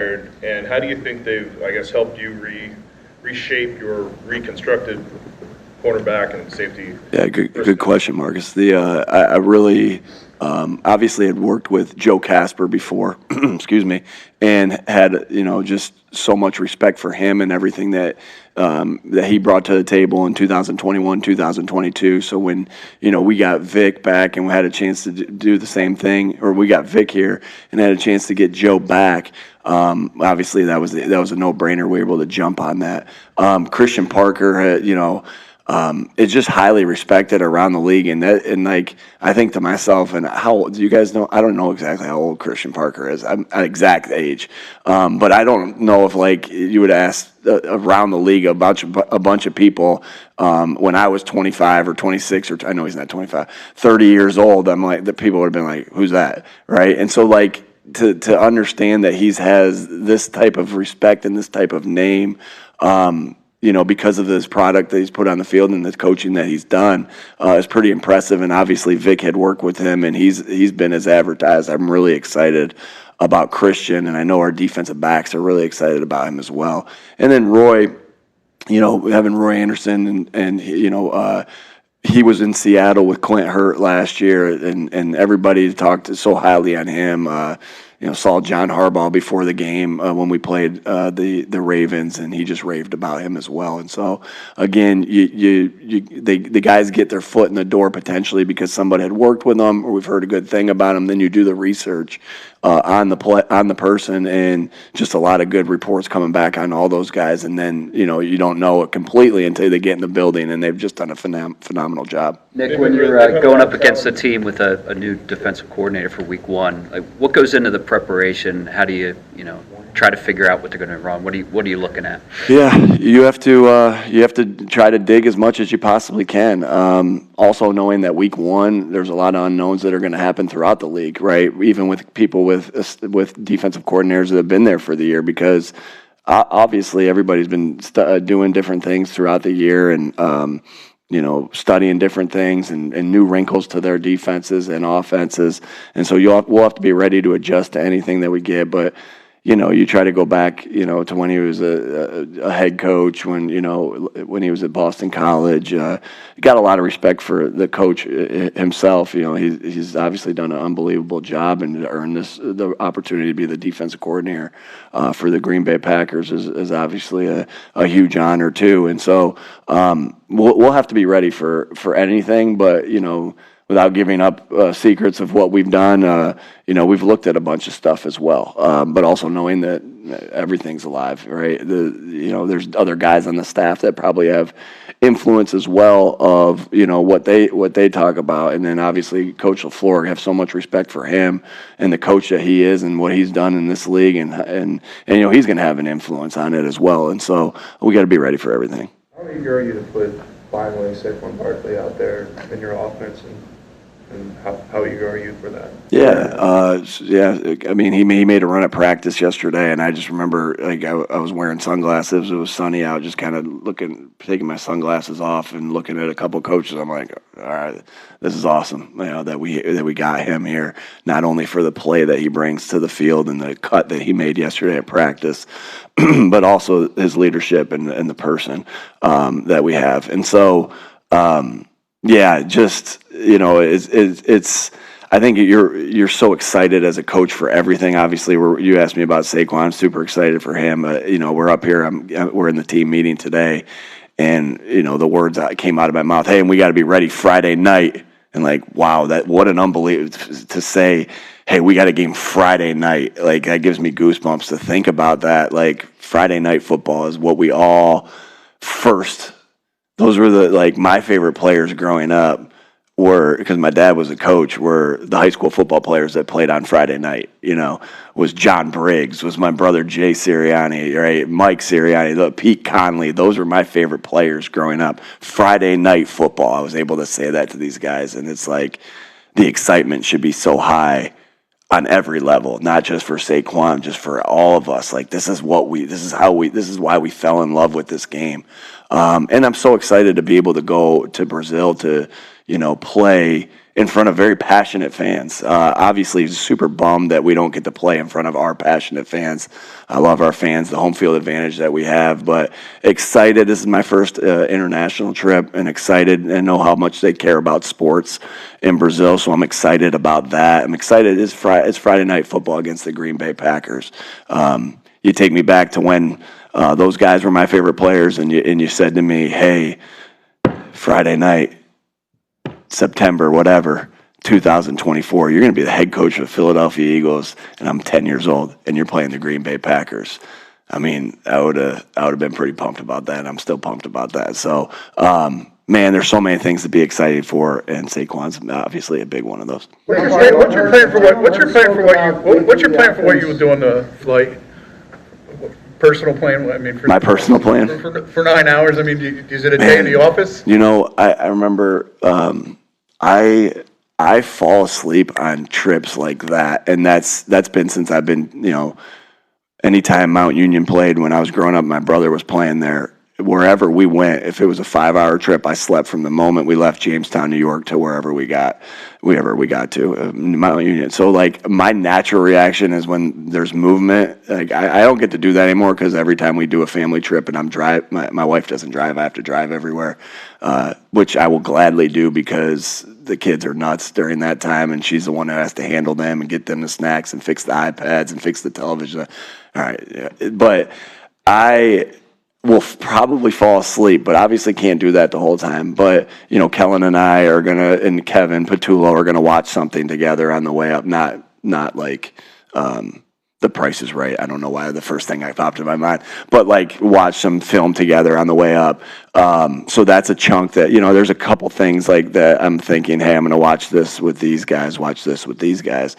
and how do you think they've, I guess, helped you reshape your reconstructed cornerback and safety? Yeah, good question, Marcus. I really obviously had worked with Joe Casper before, excuse me, and had just so much respect for him and everything that he brought to the table in 2021, 2022. So when we got Vic back and we had a chance to do the same thing, or we got Vic here and had a chance to get Joe back. Obviously, that was a no-brainer. We were able to jump on that. Christian Parker, is just highly respected around the league, and like I think to myself, and how old do you guys know? I don't know exactly how old Christian Parker is. I'm an exact age, but I don't know if like you would ask around the league a bunch of people when I was 25 or 26 or I know he's not 25, 30 years old. I'm like the people would have been like, who's that, right? And so like. To understand that he has this type of respect and this type of name, because of this product that he's put on the field and the coaching that he's done, is pretty impressive. And obviously Vic had worked with him, and he's been as advertised. I'm really excited about Christian, and I know our defensive backs are really excited about him as well. And then Roy, having Roy Anderson and he was in Seattle with Clint Hurt last year, and everybody talked so highly on him. Saw John Harbaugh before the game when we played the Ravens, and he just raved about him as well. And so, again, the guys get their foot in the door potentially because somebody had worked with them or we've heard a good thing about them. Then you do the research on the person, and just a lot of good reports coming back on all those guys. And then you don't know it completely until they get in the building, and they've just done a phenomenal job. Nick, when you're going up against a team with a new defensive coordinator for Week 1, like what goes into the preparation? How do you try to figure out what they're going to run? What are you looking at? Yeah, you have to try to dig as much as you possibly can. Also knowing that Week 1, there's a lot of unknowns that are going to happen throughout the league, right? Even with people with defensive coordinators that have been there for the year, because obviously everybody's been doing different things throughout the year and. Studying different things and new wrinkles to their defenses and offenses. And so we'll have to be ready to adjust to anything that we get. But, you try to go back, to when he was a head coach, when he was at Boston College. Got a lot of respect for the coach himself. He's obviously done an unbelievable job and earned the opportunity to be the defensive coordinator for the Green Bay Packers is obviously a huge honor too. And so we'll have to be ready for anything, but without giving up secrets of what we've done, we've looked at a bunch of stuff as well, but also knowing that everything's alive, right? There's other guys on the staff that probably have influence as well of what they talk about, and then obviously Coach LaFleur, have so much respect for him and the coach that he is and what he's done in this league, and he's going to have an influence on it as well, and so we got to be ready for everything. How eager are you to put finally Saquon Barkley out there in your offense, and how eager are you for that? Yeah. I mean, he made a run at practice yesterday, and I just remember like I was wearing sunglasses. It was sunny out, just kind of taking my sunglasses off and looking at a couple coaches. I'm like, all right, this is awesome. That we got him here, not only for the play that he brings to the field and the cut that he made yesterday at practice, but also his leadership and the person that we have. And so. Yeah, just it's. I think you're so excited as a coach for everything. Obviously, you asked me about Saquon. I'm super excited for him. We're up here. We're in the team meeting today, and the words that came out of my mouth. Hey, and we got to be ready Friday night. And like, wow, what an unbelievable to say. Hey, we got a game Friday night. Like that gives me goosebumps to think about that. Like Friday night football is what we all first. Those were my favorite players growing up because my dad was a coach, were the high school football players that played on Friday night, was John Briggs, was my brother Jay Sirianni, right? Mike Sirianni, Pete Conley. Those were my favorite players growing up. Friday night football, I was able to say that to these guys, and it's like the excitement should be so high on every level, not just for Saquon, just for all of us. Like this is why we fell in love with this game. And I'm so excited to be able to go to Brazil to, play in front of very passionate fans. Obviously, super bummed that we don't get to play in front of our passionate fans. I love our fans, the home field advantage that we have, but excited. This is my first international trip, and excited and know how much they care about sports in Brazil, so I'm excited about that. I'm excited. It's Friday night football against the Green Bay Packers. You take me back to when those guys were my favorite players, and you said to me, hey, Friday night, September, whatever, 2024, you're going to be the head coach of the Philadelphia Eagles, and I'm 10 years old, and you're playing the Green Bay Packers. I mean, I would have been pretty pumped about that, and I'm still pumped about that. So, man, there's so many things to be excited for, and Saquon's obviously a big one of those. What's your plan for what you will do on the flight? Personal plan? I mean, my personal plan for 9 hours. I mean, is it a day in the office? I remember I fall asleep on trips like that, and that's been since I've been anytime Mount Union played when I was growing up. My brother was playing there. Wherever we went, if it was a 5-hour trip, I slept from the moment we left Jamestown, New York, to wherever we got to Mount Union. So, like, my natural reaction is when there's movement. Like, I don't get to do that anymore because every time we do a family trip and my wife doesn't drive, I have to drive everywhere, which I will gladly do because the kids are nuts during that time, and she's the one that has to handle them and get them the snacks and fix the iPads and fix the television. All right, yeah. But I will probably fall asleep, but obviously can't do that the whole time. But, Kellen and I are and Kevin Patullo are gonna watch something together on the way up, not like The Price is Right. I don't know why the first thing I popped in my mind, but like watch some film together on the way up. So that's a chunk that, there's a couple things like that I'm thinking, hey, I'm gonna watch this with these guys, watch this with these guys.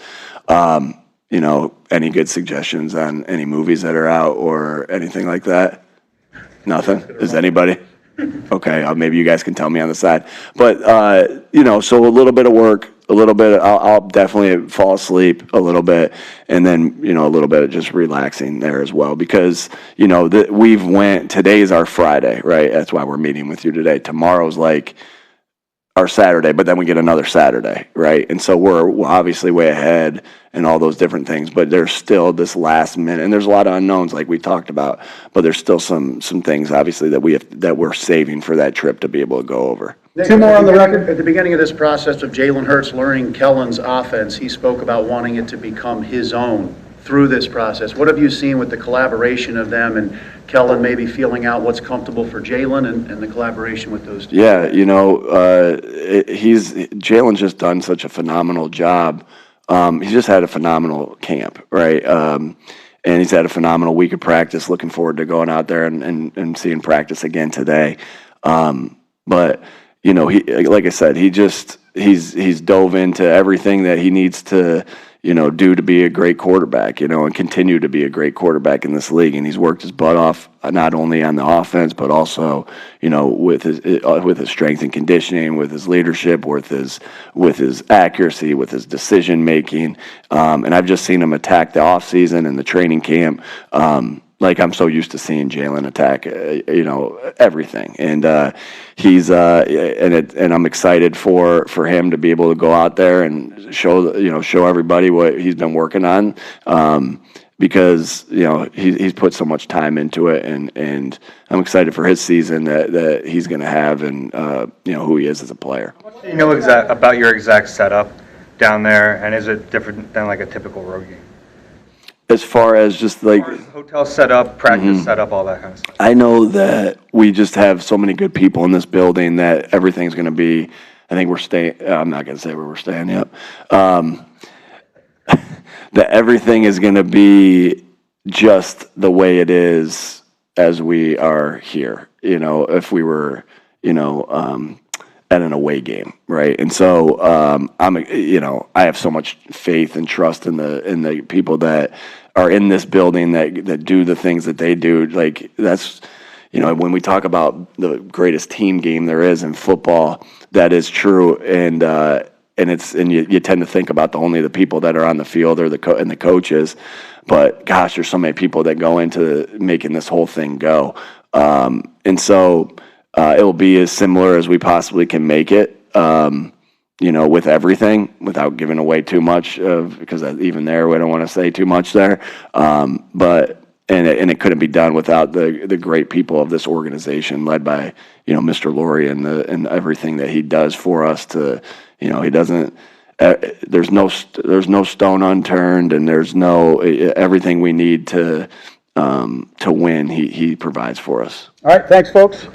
Any good suggestions on any movies that are out or anything like that? Nothing? Is anybody? Okay, maybe you guys can tell me on the side. But, so a little bit of work, a little bit, I'll definitely fall asleep a little bit, and then, a little bit of just relaxing there as well. Because, today's our Friday, right? That's why we're meeting with you today. Tomorrow's like our Saturday, but then we get another Saturday, right? And so we're obviously way ahead and all those different things, but there's still this last minute, and there's a lot of unknowns like we talked about, but there's still some things obviously that we're saving for that trip to be able to go over. Nick, two more on the record. At the beginning of this process of Jalen Hurts learning Kellen's offense, he spoke about wanting it to become his own through this process. What have you seen with the collaboration of them and Kellen maybe feeling out what's comfortable for Jalen and the collaboration with those two? Yeah, Jalen's just done such a phenomenal job. He's just had a phenomenal camp, right? And he's had a phenomenal week of practice. Looking forward to going out there and seeing practice again today. But he, like I said, he's dove into everything that he needs to, do to be a great quarterback, and continue to be a great quarterback in this league. And he's worked his butt off, not only on the offense, but also, with his strength and conditioning, with his leadership, with his accuracy, with his decision making. And I've just seen him attack the offseason and the training camp. Like I'm so used to seeing Jalen attack, everything, and and I'm excited for him to be able to go out there and show everybody what he's been working on, because he's put so much time into it, and I'm excited for his season that he's going to have, and who he is as a player. About your exact setup down there, and is it different than like a typical road game? As far as just like hotel setup, practice setup, all that kind of stuff. I know that we just have so many good people in this building that everything's going to be, I think we're staying, I'm not going to say where we're staying yet, that everything is going to be just the way it is as we are here, if we were, at an away game, right? And so I have so much faith and trust in the people that are in this building that do the things that they do. Like that's, when we talk about the greatest team game there is in football, that is true. And you tend to think about only the people that are on the field or the coaches, but gosh, there's so many people that go into making this whole thing go. And so it'll be as similar as we possibly can make it. you know, with everything, without giving away too much because even there, we don't want to say too much there. But it couldn't be done without the great people of this organization, led by, you know, Mr. Laurie and everything that he does for us. To, you know, he doesn't. There's no stone unturned, and there's no everything we need to win. He provides for us. All right, thanks, folks.